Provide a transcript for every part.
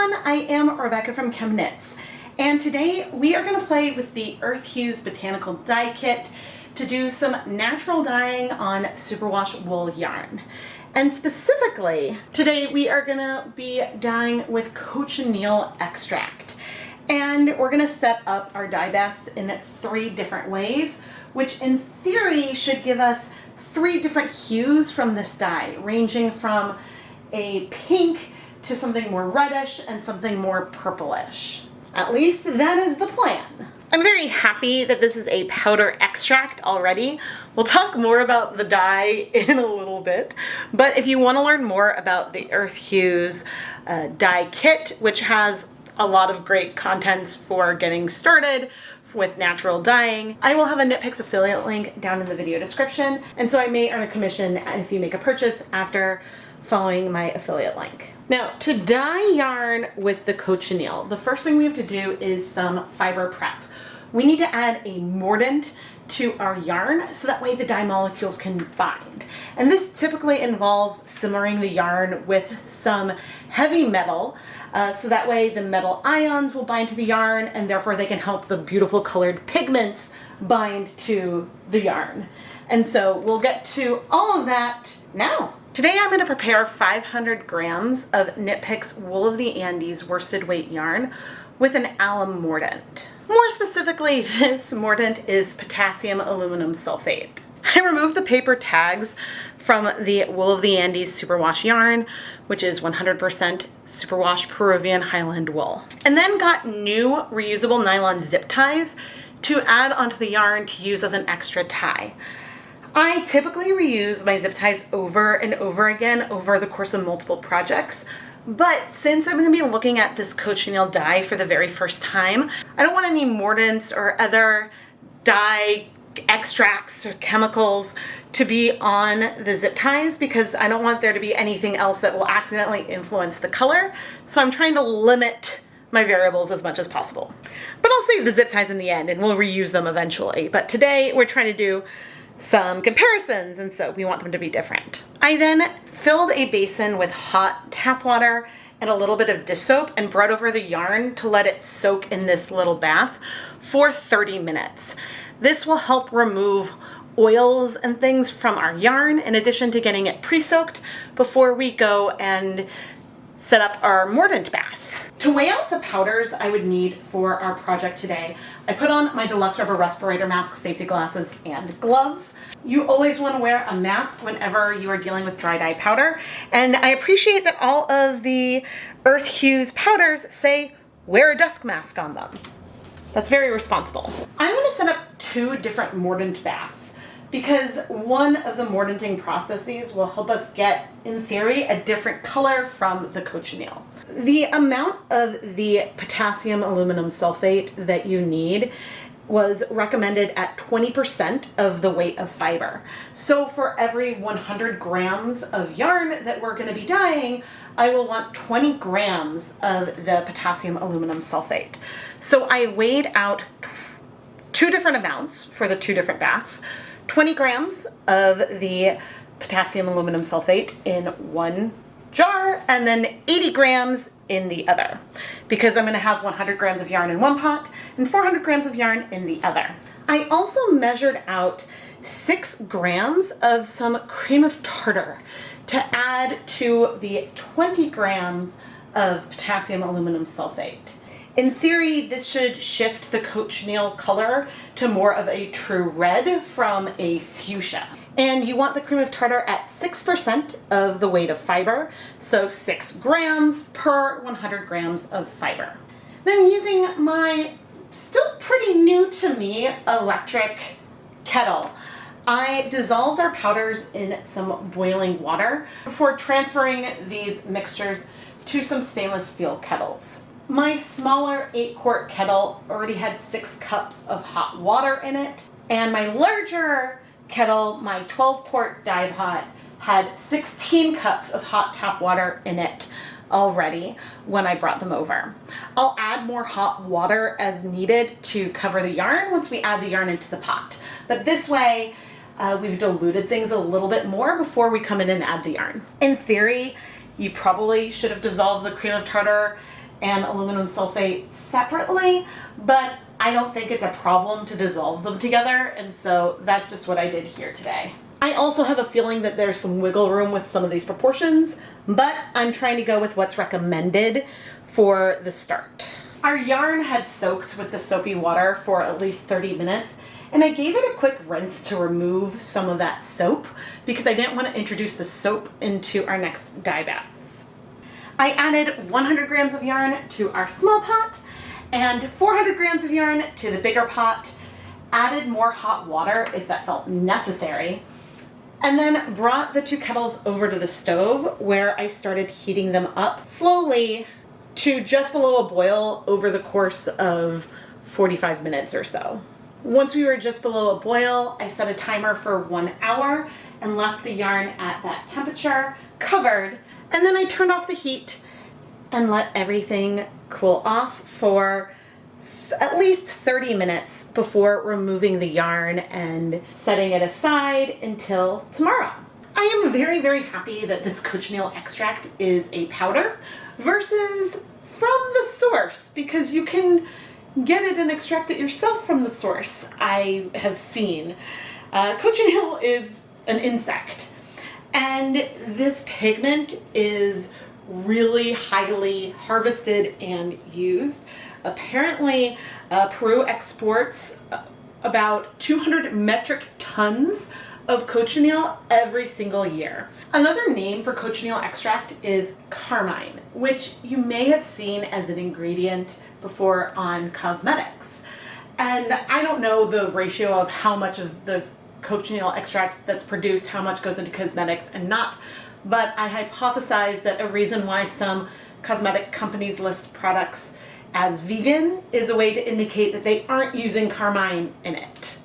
everyone, I am Rebecca from ChemKnits, and today we are going to play with the Earth Hues Botanical Dye Kit to do some natural dyeing on superwash wool yarn. And specifically, today we are going to be dyeing with Cochineal Extract. And we're going to set up our dye baths in 3 different ways, which in theory should give us 3 different hues from this dye, ranging from a pink to something more reddish and something more purplish. At least that is the plan. I'm very happy that this is a powder extract already. We'll talk more about the dye in a little bit, but if you want to learn more about the Earth Hues dye kit, which has a lot of great contents for getting started with natural dyeing, I will have a KnitPicks affiliate link down in the video description, and so I may earn a commission if you make a purchase after following my affiliate link. Now, to dye yarn with the cochineal, the first thing we have to do is some fiber prep. We need to add a mordant to our yarn so that way the dye molecules can bind. And this typically involves simmering the yarn with some heavy metal so that way the metal ions will bind to the yarn and therefore they can help the beautiful colored pigments bind to the yarn. And so we'll get to all of that now. Today I'm going to prepare 500 grams of KnitPicks Wool of the Andes worsted weight yarn with an alum mordant. More specifically, this mordant is potassium aluminum sulfate. I removed the paper tags from the Wool of the Andes superwash yarn, which is 100% superwash Peruvian highland wool, and then got new reusable nylon zip ties to add onto the yarn to use as an extra tie. I typically reuse my zip ties over and over again over the course of multiple projects, but since I'm going to be looking at this cochineal dye for the very first time, I don't want any mordants or other dye extracts or chemicals to be on the zip ties because I don't want there to be anything else that will accidentally influence the color, so I'm trying to limit my variables as much as possible. But I'll save the zip ties in the end and we'll reuse them eventually, but today we're trying to do some comparisons, and so we want them to be different. I then filled a basin with hot tap water and a little bit of dish soap and brought over the yarn to let it soak in this little bath for 30 minutes. This will help remove oils and things from our yarn in addition to getting it pre-soaked before we go and set up our mordant bath. To weigh out the powders I would need for our project today, I put on my deluxe rubber respirator mask, safety glasses, and gloves. You always want to wear a mask whenever you are dealing with dry dye powder, and I appreciate that all of the Earth Hues powders say wear a dust mask on them. That's very responsible. I'm going to set up 2 different mordant baths because one of the mordanting processes will help us get, in theory, a different color from the cochineal. The amount of the potassium aluminum sulfate that you need was recommended at 20% of the weight of fiber. So for every 100 grams of yarn that we're going to be dyeing, I will want 20 grams of the potassium aluminum sulfate. So I weighed out 2 different amounts for the 2 different baths. 20 grams of the potassium aluminum sulfate in one jar and then 80 grams in the other, because I'm going to have 100 grams of yarn in one pot and 400 grams of yarn in the other. I also measured out 6 grams of some cream of tartar to add to the 20 grams of potassium aluminum sulfate. In theory, this should shift the cochineal color to more of a true red from a fuchsia. And you want the cream of tartar at 6% of the weight of fiber, so 6 grams per 100 grams of fiber. Then using my still pretty new to me electric kettle, I dissolved our powders in some boiling water before transferring these mixtures to some stainless steel kettles. My smaller 8-quart kettle already had 6 cups of hot water in it, and my larger kettle, my 12-quart Dyepot, had 16 cups of hot tap water in it already when I brought them over. I'll add more hot water as needed to cover the yarn once we add the yarn into the pot, but this way we've diluted things a little bit more before we come in and add the yarn. In theory, you probably should have dissolved the cream of tartar and aluminum sulfate separately, but I don't think it's a problem to dissolve them together, and so that's just what I did here today. I also have a feeling that there's some wiggle room with some of these proportions, but I'm trying to go with what's recommended for the start. Our yarn had soaked with the soapy water for at least 30 minutes, and I gave it a quick rinse to remove some of that soap because I didn't want to introduce the soap into our next dye baths. I added 100 grams of yarn to our small pot and 400 grams of yarn to the bigger pot, added more hot water if that felt necessary, and then brought the 2 kettles over to the stove where I started heating them up slowly to just below a boil over the course of 45 minutes or so. Once we were just below a boil, I set a timer for 1 hour and left the yarn at that temperature, covered, and then I turned off the heat and let everything cool off for at least 30 minutes before removing the yarn and setting it aside until tomorrow. I am very, very happy that this Cochineal Extract is a powder versus from the source, because you can get it and extract it yourself from the source, I have seen. Cochineal is an insect, and this pigment is really highly harvested and used. Apparently, Peru exports about 200 metric tons of cochineal every single year. Another name for cochineal extract is carmine, which you may have seen as an ingredient before on cosmetics. And I don't know the ratio of how much of the cochineal extract that's produced, how much goes into cosmetics and not, but I hypothesize that a reason why some cosmetic companies list products as vegan is a way to indicate that they aren't using carmine in it.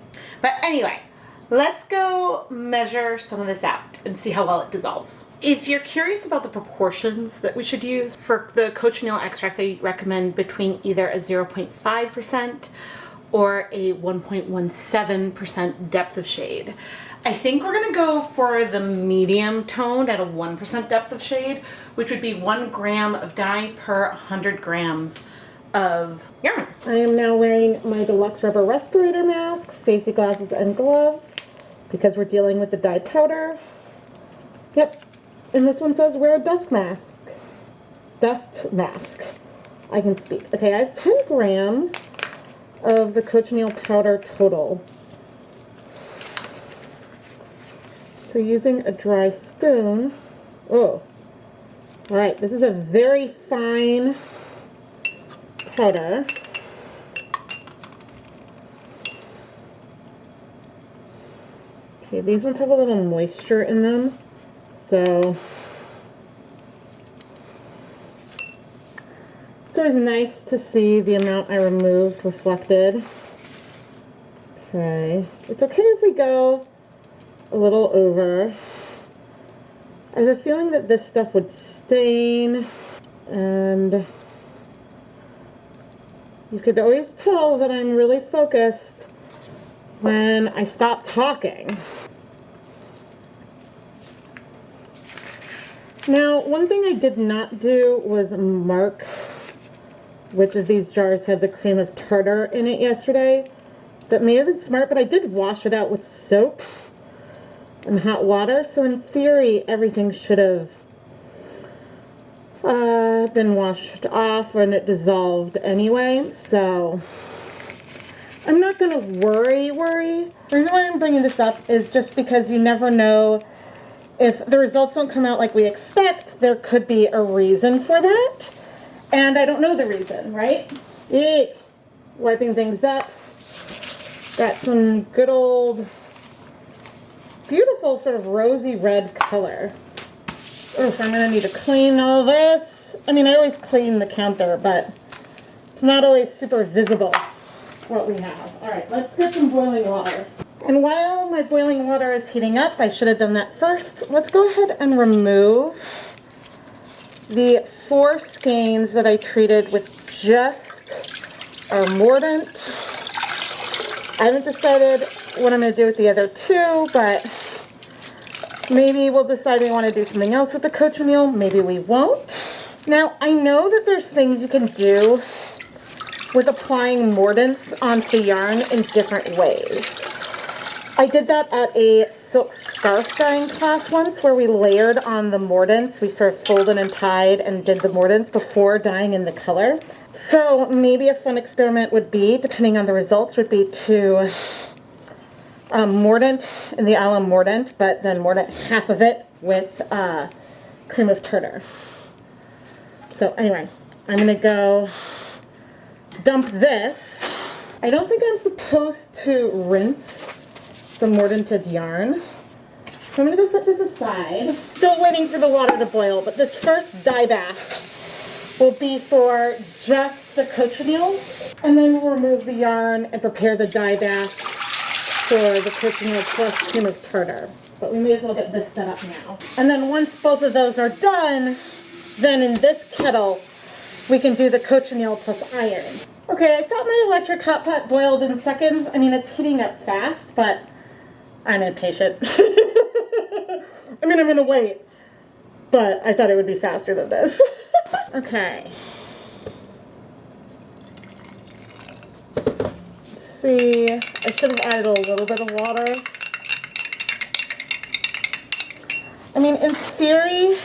But anyway, let's go measure some of this out and see how well it dissolves. If you're curious about the proportions that we should use for the cochineal extract, they recommend between either a 0.5% or a 1.17% depth of shade. I think we're gonna go for the medium toned at a 1% depth of shade, which would be 1 gram of dye per 100 grams of yarn. I am now wearing my deluxe rubber respirator mask, safety glasses, and gloves because we're dealing with the dye powder. Yep, and this one says wear a dust mask. Dust mask. I can speak. Okay, I have 10 grams of the cochineal powder total. So using a dry spoon, oh, all right, this is a very fine powder. Okay, these ones have a little moisture in them, so it's always nice to see the amount I removed reflected. Okay, it's okay if we go a little over. I have a feeling that this stuff would stain, and you could always tell that I'm really focused when I stop talking. Now, one thing I did not do was mark which of these jars had the cream of tartar in it yesterday. That may have been smart, but I did wash it out with soap and hot water, so in theory everything should have been washed off and it dissolved anyway, so I'm not going to worry. The reason why I'm bringing this up is just because you never know if the results don't come out like we expect. There could be a reason for that, and I don't know the reason, right? Eek. Wiping things up. Got some good old beautiful sort of rosy red color. Oh, so I'm going to need to clean all this. I mean, I always clean the counter, but it's not always super visible what we have. All right, let's get some boiling water. And while my boiling water is heating up, I should have done that first. Let's go ahead and remove the 4 skeins that I treated with just our Mordant. I haven't decided what I'm going to do with the other 2, but maybe we'll decide we want to do something else with the cochineal. Maybe we won't. Now, I know that there's things you can do with applying mordants onto yarn in different ways. I did that at a silk scarf dyeing class once where we layered on the mordants. We sort of folded and tied and did the mordants before dyeing in the color. So maybe a fun experiment would be, depending on the results, would be to mordant in the Alum Mordant, but then mordant half of it with cream of tartar. So anyway, I'm going to go dump this. I don't think I'm supposed to rinse the mordanted yarn. So I'm going to go set this aside. Still waiting for the water to boil, but this first dye bath will be for just the cochineal. And then we'll remove the yarn and prepare the dye bath for the cochineal plus cream of tartar. But we may as well get this set up now. And then once both of those are done, then in this kettle, we can do the cochineal plus iron. Okay, I thought my electric hot pot boiled in seconds. I mean, it's heating up fast, but I'm impatient. I mean, I'm going to wait, but I thought it would be faster than this. Okay. Let's see, I should have added a little bit of water. I mean, in theory,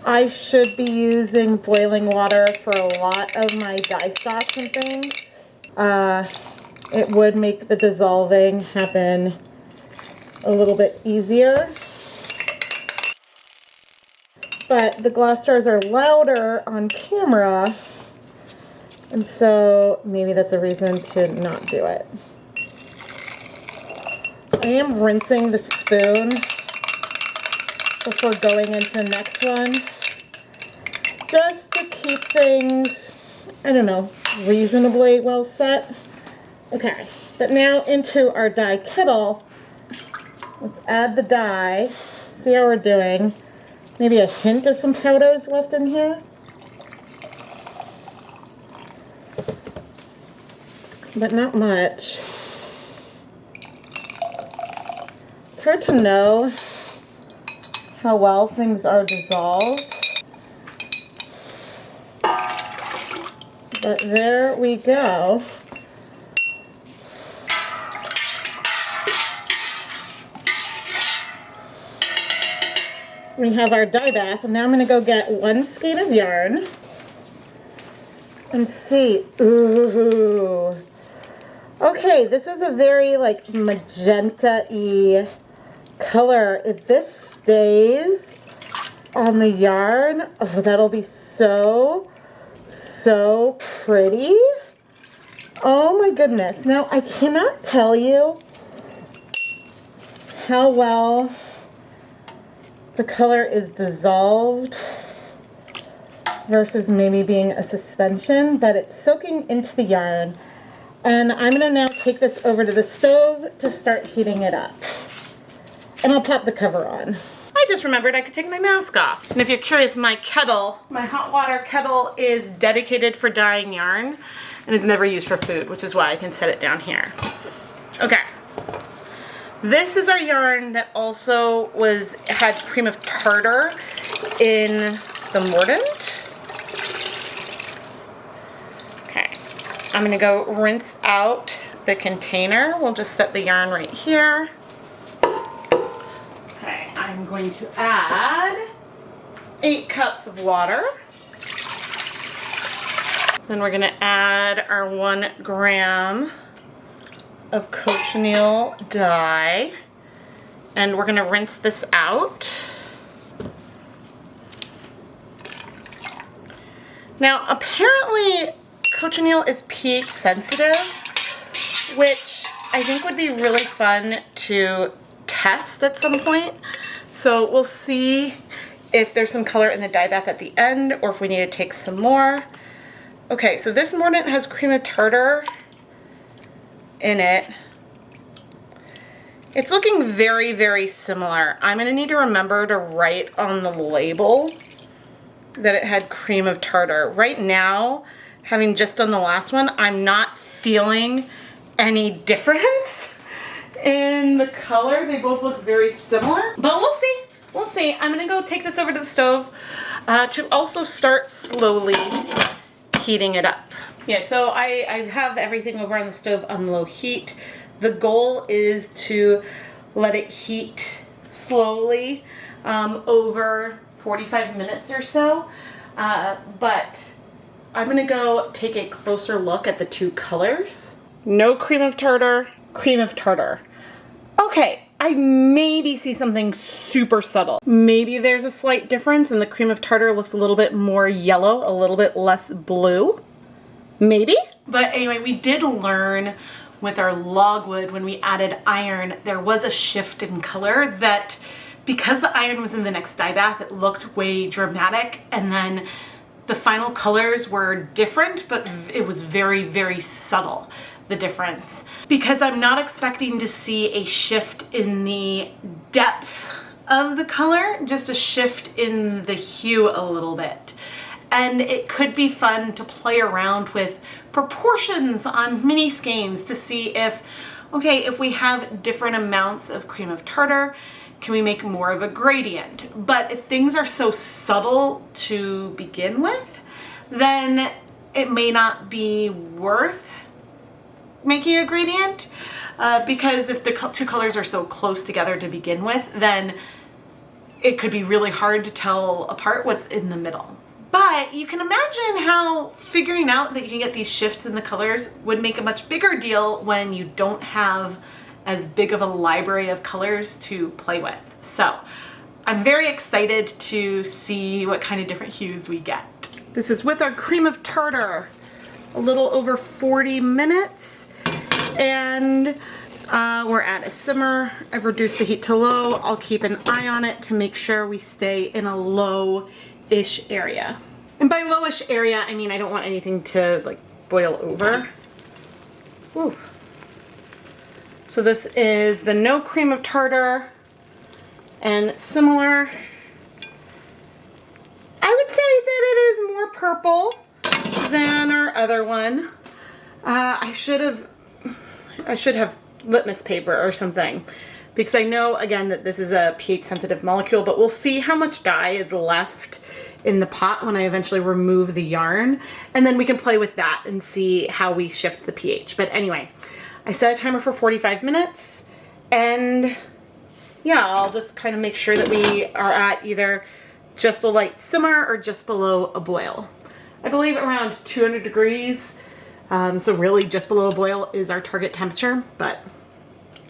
I should be using boiling water for a lot of my dye stocks and things. It would make the dissolving happen a little bit easier. But the glass jars are louder on camera, and so maybe that's a reason to not do it. I am rinsing the spoon before going into the next one, just to keep things, I don't know, reasonably well set. Okay, but now into our dye kettle. Let's add the dye, see how we're doing. Maybe a hint of some powders left in here. But not much. It's hard to know how well things are dissolved. But there we go. We have our dye bath, and now I'm going to go get one skein of yarn and see. Ooh. Okay, this is a very like magenta-y color. If this stays on the yarn, oh, that'll be so pretty. Oh my goodness. Now, I cannot tell you how well the color is dissolved versus maybe being a suspension, but it's soaking into the yarn. And I'm gonna now take this over to the stove to start heating it up. And I'll pop the cover on. I just remembered I could take my mask off. And if you're curious, my kettle, my hot water kettle, is dedicated for dyeing yarn and is never used for food, which is why I can set it down here. Okay. This is our yarn that also had cream of tartar in the mordant. Okay, I'm gonna go rinse out the container. We'll just set the yarn right here. Okay, I'm going to add 8 cups of water. Then we're gonna add our 1 gram of cochineal dye, and we're going to rinse this out. Now apparently cochineal is pH sensitive, which I think would be really fun to test at some point. So we'll see if there's some color in the dye bath at the end or if we need to take some more. Okay, so this mordant has cream of tartar in it. It's looking very, very similar. I'm going to need to remember to write on the label that it had cream of tartar. Right now, having just done the last one, I'm not feeling any difference in the color. They both look very similar, but we'll see. We'll see. I'm going to go take this over to the stove. to also start slowly heating it up. Yeah, so I have everything over on the stove on low heat. The goal is to let it heat slowly over 45 minutes or so. But I'm gonna go take a closer look at the two colors. No cream of tartar, cream of tartar. Okay, I maybe see something super subtle. Maybe there's a slight difference and the cream of tartar looks a little bit more yellow, a little bit less blue. Maybe? But anyway, we did learn with our logwood when we added iron, there was a shift in color that because the iron was in the next dye bath, it looked way dramatic, and then the final colors were different, but it was very, very subtle, the difference. Because I'm not expecting to see a shift in the depth of the color, just a shift in the hue a little bit. And it could be fun to play around with proportions on mini skeins to see if, okay, if we have different amounts of cream of tartar, can we make more of a gradient? But if things are so subtle to begin with, then it may not be worth making a gradient because if the two colors are so close together to begin with, then it could be really hard to tell apart what's in the middle. But you can imagine how figuring out that you can get these shifts in the colors would make a much bigger deal when you don't have as big of a library of colors to play with. So I'm very excited to see what kind of different hues we get. This is with our cream of tartar, a little over 40 minutes, and we're at a simmer. I've reduced the heat to low. I'll keep an eye on it to make sure we stay in a low-ish area. And by lowish area, I mean I don't want anything to like boil over. Woo. So this is the no cream of tartar, and similar. I would say that it is more purple than our other one. I should have litmus paper or something, because I know again that this is a pH sensitive molecule, but we'll see how much dye is left in the pot when I eventually remove the yarn, and then we can play with that and see how we shift the pH. But anyway, I set a timer for 45 minutes, and yeah, I'll just kind of make sure that we are at either just a light simmer or just below a boil. I believe around 200 degrees, so really just below a boil is our target temperature. But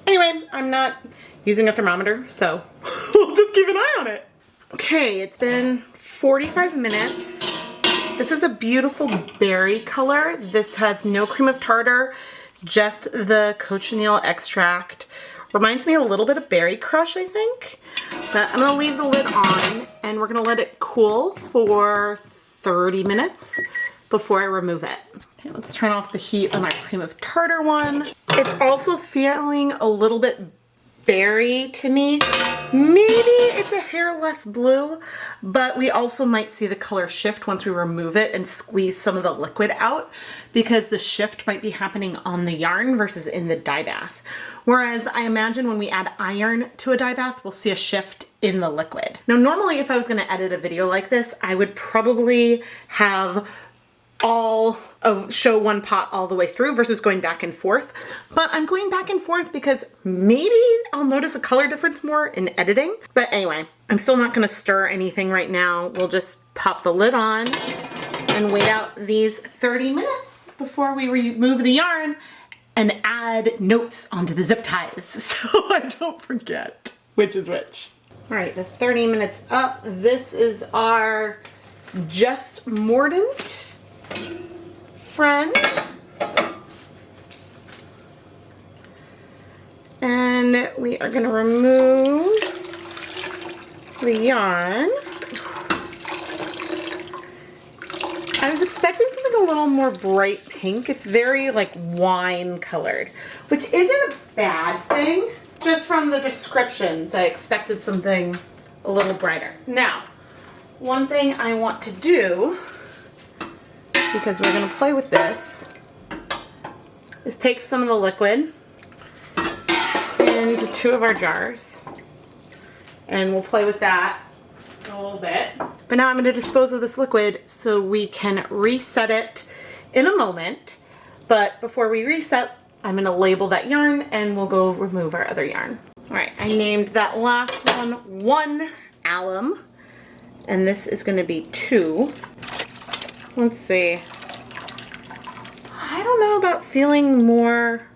anyway, I'm not using a thermometer, so we'll just keep an eye on it. Okay, it's been 45 minutes. This is a beautiful berry color. This has no cream of tartar, just the Cochineal Extract. Reminds me a little bit of Berry Crush, I think. But I'm gonna leave the lid on and we're gonna let it cool for 30 minutes before I remove it. Okay, let's turn off the heat on our cream of tartar one. It's also feeling a little bit berry to me. Maybe it's a hair less blue, but we also might see the color shift once we remove it and squeeze some of the liquid out, because the shift might be happening on the yarn versus in the dye bath. Whereas I imagine when we add iron to a dye bath, we'll see a shift in the liquid. Now, normally if I was gonna edit a video like this, I would probably have show one pot all the way through versus going back and forth. But I'm going back and forth because maybe I'll notice a color difference more in editing. But anyway, I'm still not gonna stir anything right now. We'll just pop the lid on and wait out these 30 minutes before we remove the yarn and add notes onto the zip ties so I don't forget which is which. All right, the 30 minutes up. This is our Just Mordant friend. And we are gonna remove the yarn. I was expecting something a little more bright pink. It's very like wine colored, which isn't a bad thing. Just from the descriptions, I expected something a little brighter. Now, one thing I want to do, because we're gonna play with this, is take some of the liquid into two of our jars, and we'll play with that a little bit. But now I'm going to dispose of this liquid so we can reset it in a moment. But before we reset, I'm going to label that yarn and we'll go remove our other yarn. All right, I named that last one alum, and this is going to be 2. Let's see. I don't know about feeling more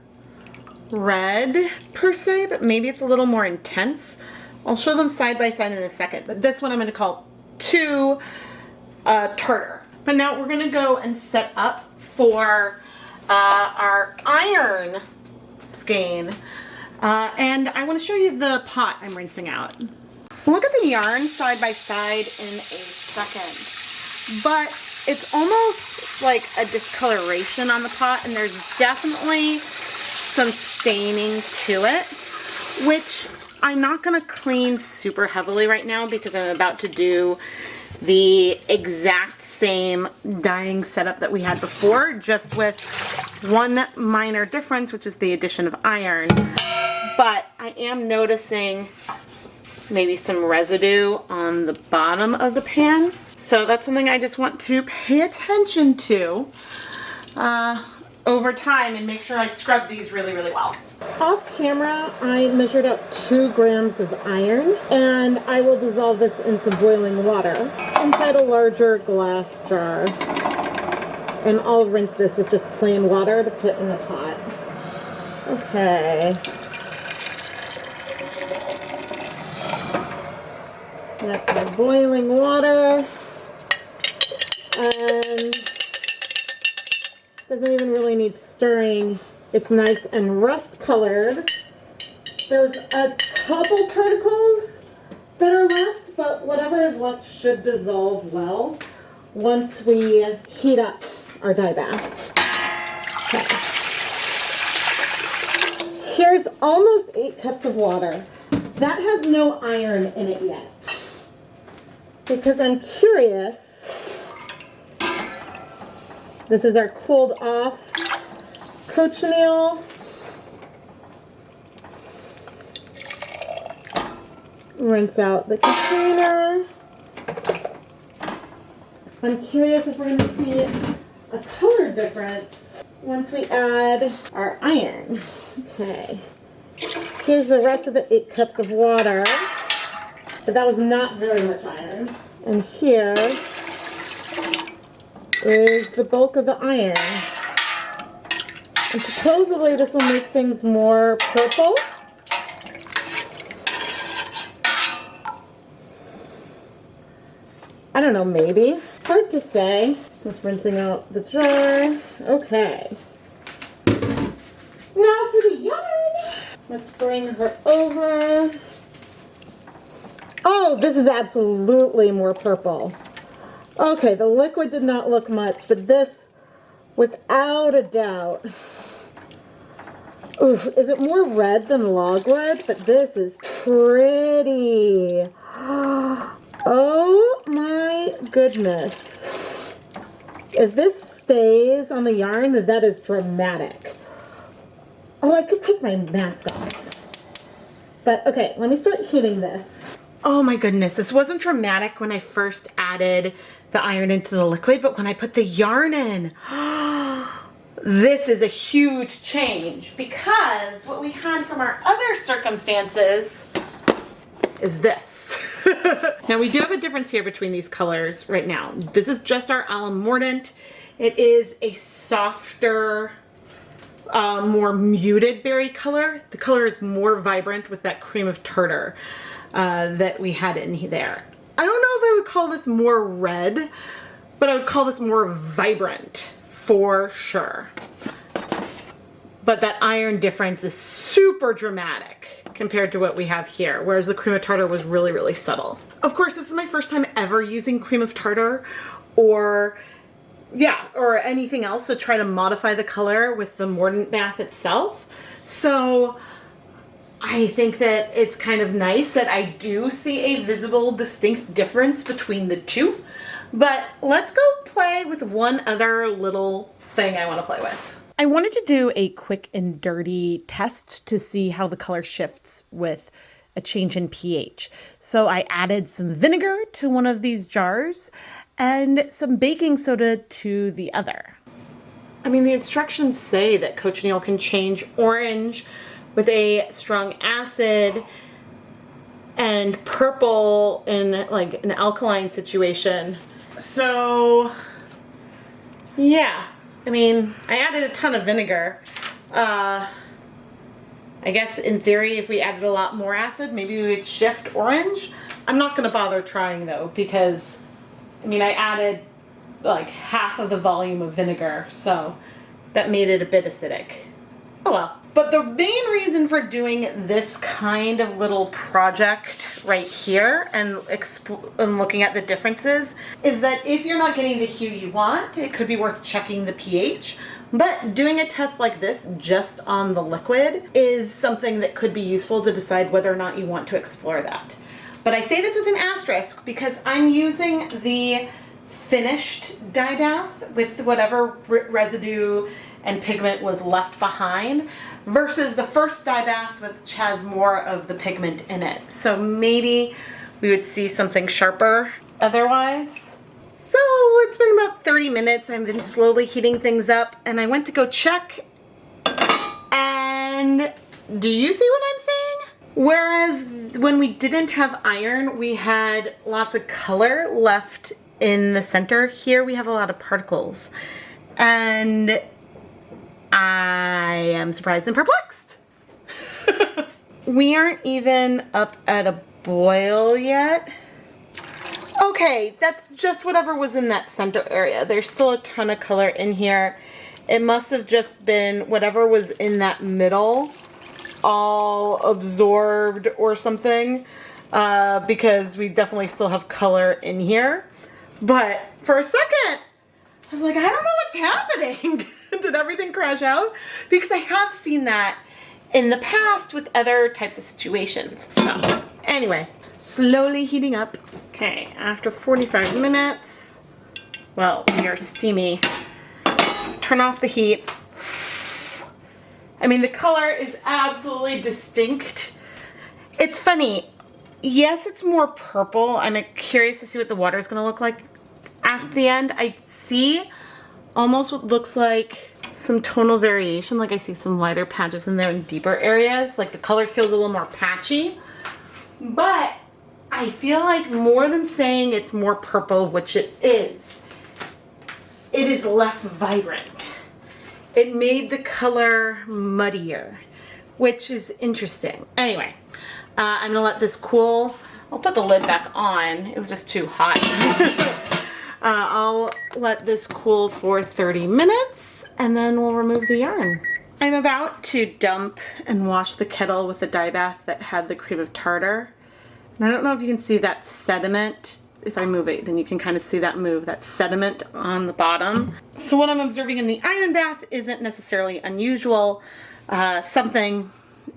red per se, but maybe it's a little more intense. I'll show them side by side in a second, but this one I'm going to call 2 Tartar. But now we're going to go and set up for our iron skein. And I want to show you the pot I'm rinsing out. We'll look at the yarn side by side in a second, but it's almost like a discoloration on the pot, and there's definitely some staining to it, which I'm not going to clean super heavily right now because I'm about to do the exact same dyeing setup that we had before, just with one minor difference, which is the addition of iron. But I am noticing maybe some residue on the bottom of the pan. So that's something I just want to pay attention to over time and make sure I scrub these really, really well. Off camera, I measured out 2 grams of iron, and I will dissolve this in some boiling water inside a larger glass jar. And I'll rinse this with just plain water to put in the pot. Okay. That's my boiling water. And doesn't even really need stirring. It's nice and rust colored. There's a couple particles that are left, but whatever is left should dissolve well once we heat up our dye bath. Okay. Here's almost 8 cups of water. That has no iron in it yet, because I'm curious. This is our cooled off cochineal. Rinse out the container. I'm curious if we're going to see a color difference once we add our iron. Okay. Here's the rest of the 8 cups of water. But that was not very much iron. And here is the bulk of the iron. And supposedly this will make things more purple. I don't know, maybe. Hard to say. Just rinsing out the jar. Okay. Now for the yarn. Let's bring her over. Oh, this is absolutely more purple. Okay, the liquid did not look much, but this, without a doubt. Oof, is it more red than logwood? But this is pretty. Oh my goodness. If this stays on the yarn, that is dramatic. Oh, I could take my mask off. But okay, let me start heating this. Oh my goodness, this wasn't dramatic when I first added the iron into the liquid, but when I put the yarn in, this is a huge change, because what we had from our other circumstances is this. Now we do have a difference here between these colors right now. This is just our Alum Mordant. It is a softer, more muted berry color. The color is more vibrant with that cream of tartar that we had in there. I don't know if I would call this more red, but I would call this more vibrant for sure. But that iron difference is super dramatic compared to what we have here, whereas the cream of tartar was really, really subtle. Of course, this is my first time ever using cream of tartar or anything else to try to modify the color with the mordant bath itself. So I think that it's kind of nice that I do see a visible, distinct difference between the two. But let's go play with one other little thing I want to play with. I wanted to do a quick and dirty test to see how the color shifts with a change in pH. So I added some vinegar to one of these jars and some baking soda to the other. I mean, the instructions say that cochineal can change orange with a strong acid and purple in like an alkaline situation. So yeah, I mean, I added a ton of vinegar. I guess in theory, if we added a lot more acid, maybe we would shift orange. I'm not gonna bother trying though, because I mean, I added like half of the volume of vinegar, so that made it a bit acidic. Oh well. But the main reason for doing this kind of little project right here and looking at the differences is that if you're not getting the hue you want, it could be worth checking the pH. But doing a test like this just on the liquid is something that could be useful to decide whether or not you want to explore that. But I say this with an asterisk because I'm using the finished dye bath with whatever residue and pigment was left behind versus the first dye bath, which has more of the pigment in it. So maybe we would see something sharper otherwise. So it's been about 30 minutes. I've been slowly heating things up and I went to go check, and do you see what I'm saying? Whereas when we didn't have iron, we had lots of color left in the center. Here we have a lot of particles, and I am surprised and perplexed. We aren't even up at a boil yet. Okay, that's just whatever was in that center area. There's still a ton of color in here. It must have just been whatever was in that middle all absorbed or something, because we definitely still have color in here. But for a second, I was like, I don't know what's happening. Did everything crash out? Because I have seen that in the past with other types of situations. So anyway, slowly heating up. Okay, after 45 minutes, well, we are steamy. Turn off the heat. I mean, the color is absolutely distinct. It's funny. Yes, it's more purple. I'm curious to see what the water is going to look like after the end. I see almost what looks like some tonal variation. Like I see some lighter patches in there in deeper areas. Like the color feels a little more patchy. But I feel like more than saying it's more purple, which it is less vibrant. It made the color muddier, which is interesting. Anyway, I'm gonna let this cool. I'll put the lid back on. It was just too hot. I'll let this cool for 30 minutes and then we'll remove the yarn. I'm about to dump and wash the kettle with the dye bath that had the cream of tartar. And I don't know if you can see that sediment. If I move it, then you can kind of see that that sediment on the bottom. So what I'm observing in the iron bath isn't necessarily unusual. Something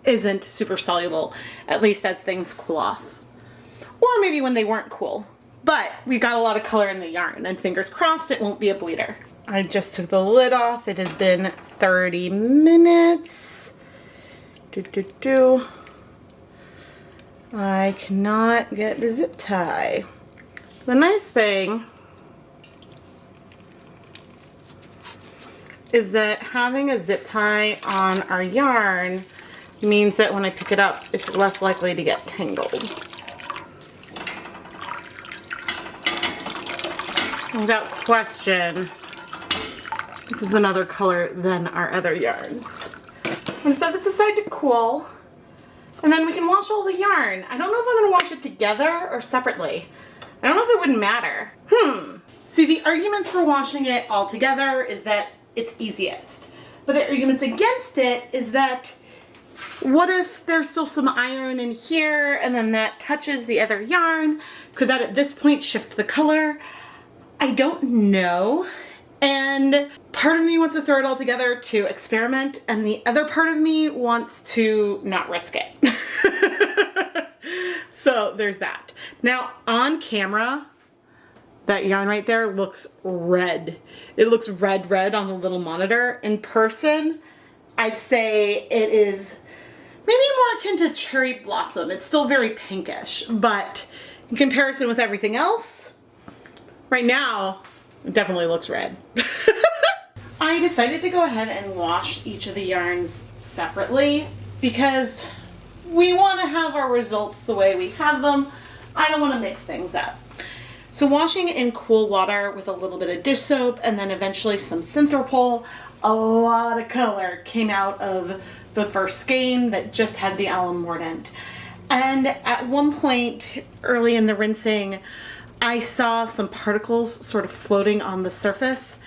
isn't super soluble, at least as things cool off. Or maybe when they weren't cool. But we got a lot of color in the yarn, and fingers crossed it won't be a bleeder. I just took the lid off. It has been 30 minutes. I cannot get the zip tie. The nice thing is that having a zip tie on our yarn means that when I pick it up, it's less likely to get tangled. Without question, this is another color than our other yarns. I'm gonna set this aside to cool, and then we can wash all the yarn. I don't know if I'm gonna wash it together or separately. I don't know if it would matter. See, the arguments for washing it all together is that it's easiest. But the arguments against it is that what if there's still some iron in here and then that touches the other yarn? Could that at this point shift the color? I don't know. And part of me wants to throw it all together to experiment, and the other part of me wants to not risk it. So there's that. Now on camera, that yarn right there looks red. It looks red on the little monitor. In person, I'd say it is maybe more akin to cherry blossom. It's still very pinkish, but in comparison with everything else, right now, it definitely looks red. I decided to go ahead and wash each of the yarns separately because we want to have our results the way we have them. I don't want to mix things up. So washing in cool water with a little bit of dish soap and then eventually some Synthropol, a lot of color came out of the first skein that just had the Alum Mordant. And at one point early in the rinsing, I saw some particles sort of floating on the surface.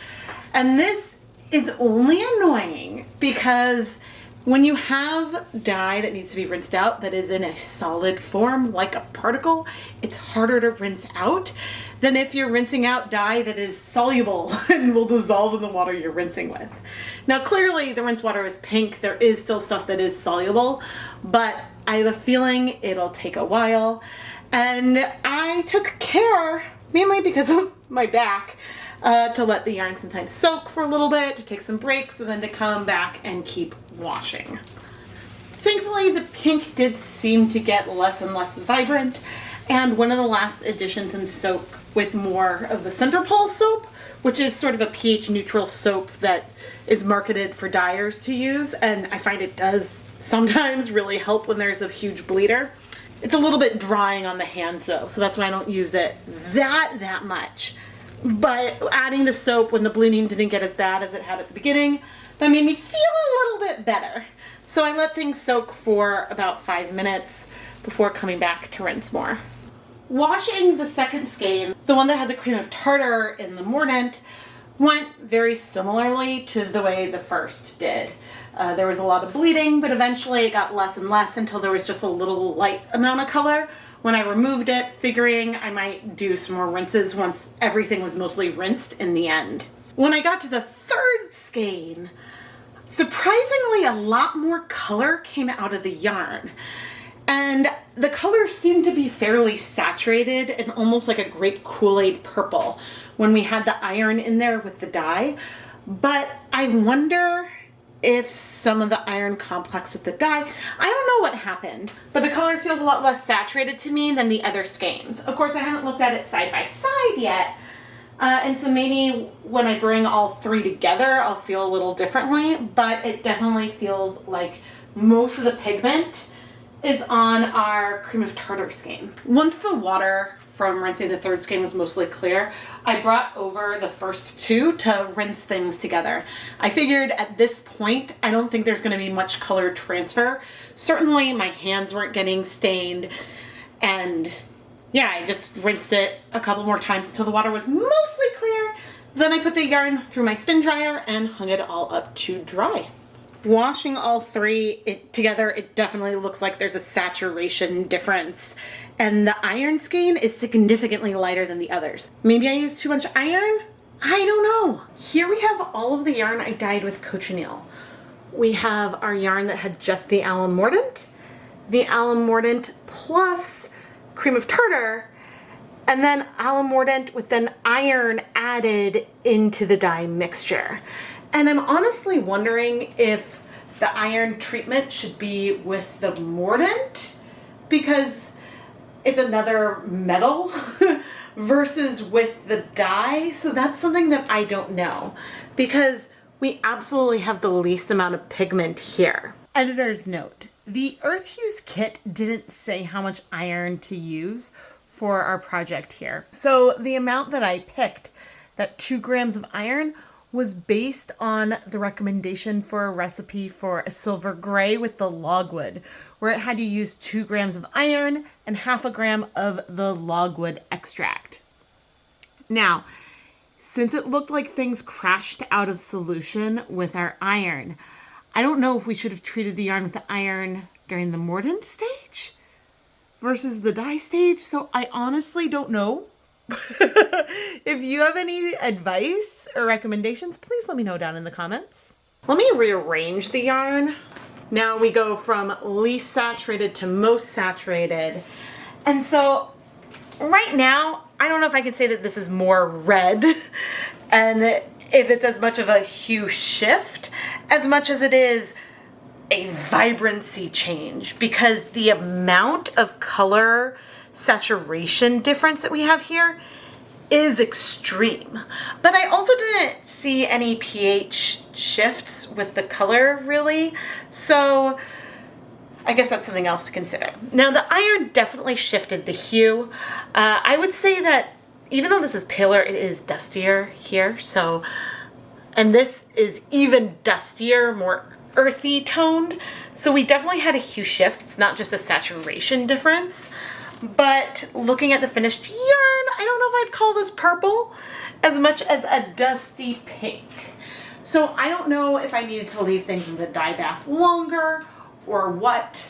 And this is only annoying because when you have dye that needs to be rinsed out that is in a solid form, like a particle, it's harder to rinse out than if you're rinsing out dye that is soluble and will dissolve in the water you're rinsing with. Now, clearly the rinse water is pink. There is still stuff that is soluble, but I have a feeling it'll take a while. And I took care, mainly because of my back, to let the yarn sometimes soak for a little bit, to take some breaks, and then to come back and keep washing. Thankfully, the pink did seem to get less and less vibrant, and one of the last additions in soap with more of the Synthropol soap, which is sort of a pH neutral soap that is marketed for dyers to use, and I find it does sometimes really help when there's a huge bleeder. It's a little bit drying on the hands though, so that's why I don't use it that much. But adding the soap when the bleeding didn't get as bad as it had at the beginning, that made me feel a little bit better. So I let things soak for about 5 minutes before coming back to rinse more. Washing the second skein, the one that had the cream of tartar in the Mordant, went very similarly to the way the first did. There was a lot of bleeding, but eventually it got less and less until there was just a little light amount of color when I removed it, figuring I might do some more rinses once everything was mostly rinsed in the end. When I got to the third skein, surprisingly a lot more color came out of the yarn. And the color seemed to be fairly saturated and almost like a grape Kool-Aid purple when we had the iron in there with the dye. But I wonder if some of the iron complex with the dye, I don't know what happened, but the color feels a lot less saturated to me than the other skeins. Of course, I haven't looked at it side by side yet, and so maybe when I bring all three together, I'll feel a little differently, but it definitely feels like most of the pigment is on our cream of tartar skein. Once the water from rinsing the third skein was mostly clear, I brought over the first two to rinse things together. I figured at this point, I don't think there's gonna be much color transfer. Certainly my hands weren't getting stained, and yeah, I just rinsed it a couple more times until the water was mostly clear. Then I put the yarn through my spin dryer and hung it all up to dry. Washing all three together, it definitely looks like there's a saturation difference. And the iron skein is significantly lighter than the others. Maybe I used too much iron? I don't know. Here we have all of the yarn I dyed with Cochineal. We have our yarn that had just the Alum Mordant, the Alum Mordant plus cream of tartar, and then Alum Mordant with an iron added into the dye mixture. And I'm honestly wondering if the iron treatment should be with the Mordant because it's another metal versus with the dye. So that's something that I don't know because we absolutely have the least amount of pigment here. Editor's note, the Earth Hues kit didn't say how much iron to use for our project here. So the amount that I picked, that 2 grams of iron, was based on the recommendation for a recipe for a silver gray with the logwood, where it had you use 2 grams of iron and 1/2 gram of the logwood extract. Now, since it looked like things crashed out of solution with our iron, I don't know if we should have treated the yarn with the iron during the mordant stage versus the dye stage, so I honestly don't know. If you have any advice or recommendations, please let me know down in the comments. Let me rearrange the yarn. Now we go from least saturated to most saturated. And so right now, I don't know if I can say that this is more red and if it's as much of a hue shift as much as it is a vibrancy change because the amount of color saturation difference that we have here is extreme. But I also didn't see any pH shifts with the color really, so I guess that's something else to consider. Now the iron definitely shifted the hue. I would say that even though this is paler, it is dustier here, so, and this is even dustier, more earthy toned, so we definitely had a hue shift. It's not just a saturation difference. But looking at the finished yarn, I don't know if I'd call this purple as much as a dusty pink. So I don't know if I needed to leave things in the dye bath longer or what.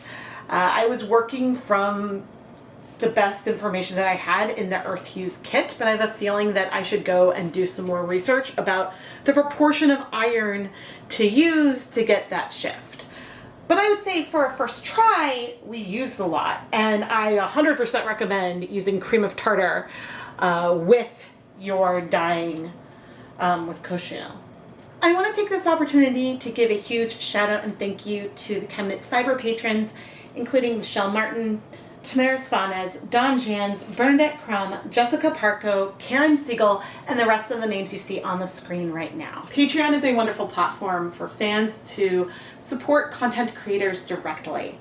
I was working from the best information that I had in the Earth Hues kit, but I have a feeling that I should go and do some more research about the proportion of iron to use to get that shift. But I would say for a first try, we used a lot, and I 100% recommend using cream of tartar with your dyeing with Cochineal. I want to take this opportunity to give a huge shout out and thank you to the ChemKnits Fiber patrons, including Michelle Martin, Tamara Svanes, Dawn Jans, Bernadette Crum, Jessica Parco, Karen Siegel, and the rest of the names you see on the screen right now. Patreon is a wonderful platform for fans to support content creators directly.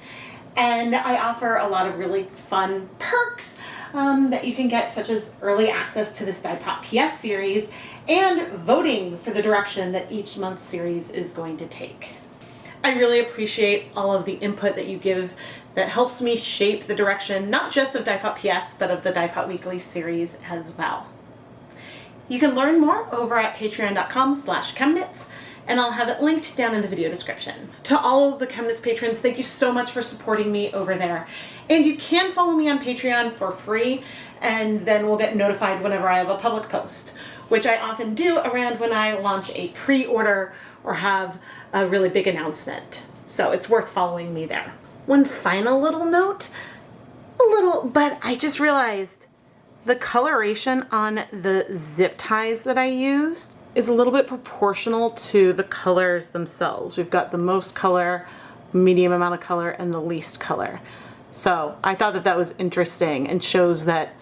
And I offer a lot of really fun perks that you can get, such as early access to this Dyepot PS series and voting for the direction that each month's series is going to take. I really appreciate all of the input that you give that helps me shape the direction, not just of Dyepot PS, but of the Dyepot Weekly series as well. You can learn more over at patreon.com/ChemKnits, and I'll have it linked down in the video description. To all of the ChemKnits patrons, thank you so much for supporting me over there. And you can follow me on Patreon for free, and then we'll get notified whenever I have a public post, which I often do around when I launch a pre-order or have a really big announcement. So it's worth following me there. One final little note, but I just realized the coloration on the zip ties that I used is a little bit proportional to the colors themselves. We've got the most color, medium amount of color, and the least color. So I thought that that was interesting and shows that,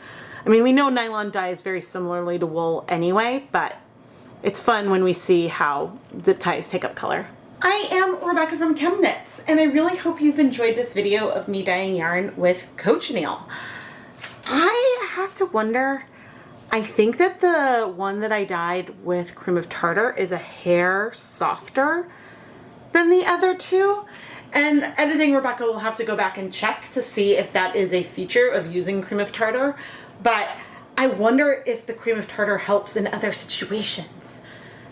I mean, we know nylon dyes very similarly to wool anyway, but it's fun when we see how zip ties take up color. I am Rebecca from ChemKnits, and I really hope you've enjoyed this video of me dyeing yarn with Cochineal. I have to wonder, I think that the one that I dyed with cream of tartar is a hair softer than the other two. And editing Rebecca will have to go back and check to see if that is a feature of using cream of tartar. But I wonder if the cream of tartar helps in other situations.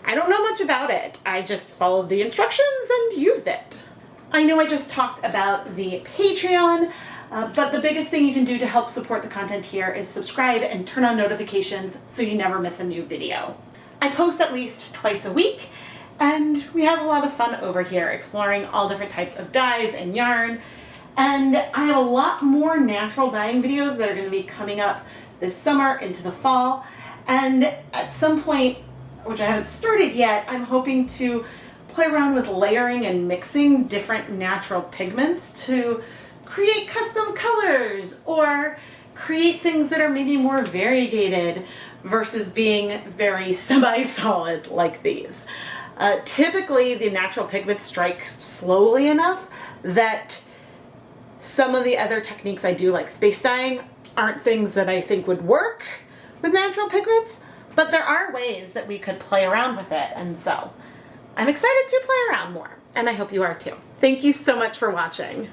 I don't know much about it. I just followed the instructions and used it. I know I just talked about the Patreon, but the biggest thing you can do to help support the content here is subscribe and turn on notifications so you never miss a new video. I post at least twice a week, and we have a lot of fun over here exploring all different types of dyes and yarn. And I have a lot more natural dyeing videos that are going to be coming up this summer into the fall. And at some point, which I haven't started yet, I'm hoping to play around with layering and mixing different natural pigments to create custom colors or create things that are maybe more variegated versus being very semi-solid like these. Typically, the natural pigments strike slowly enough that some of the other techniques I do, like space dyeing, aren't things that I think would work with natural pigments, but there are ways that we could play around with it, and so I'm excited to play around more, and I hope you are too. Thank you so much for watching.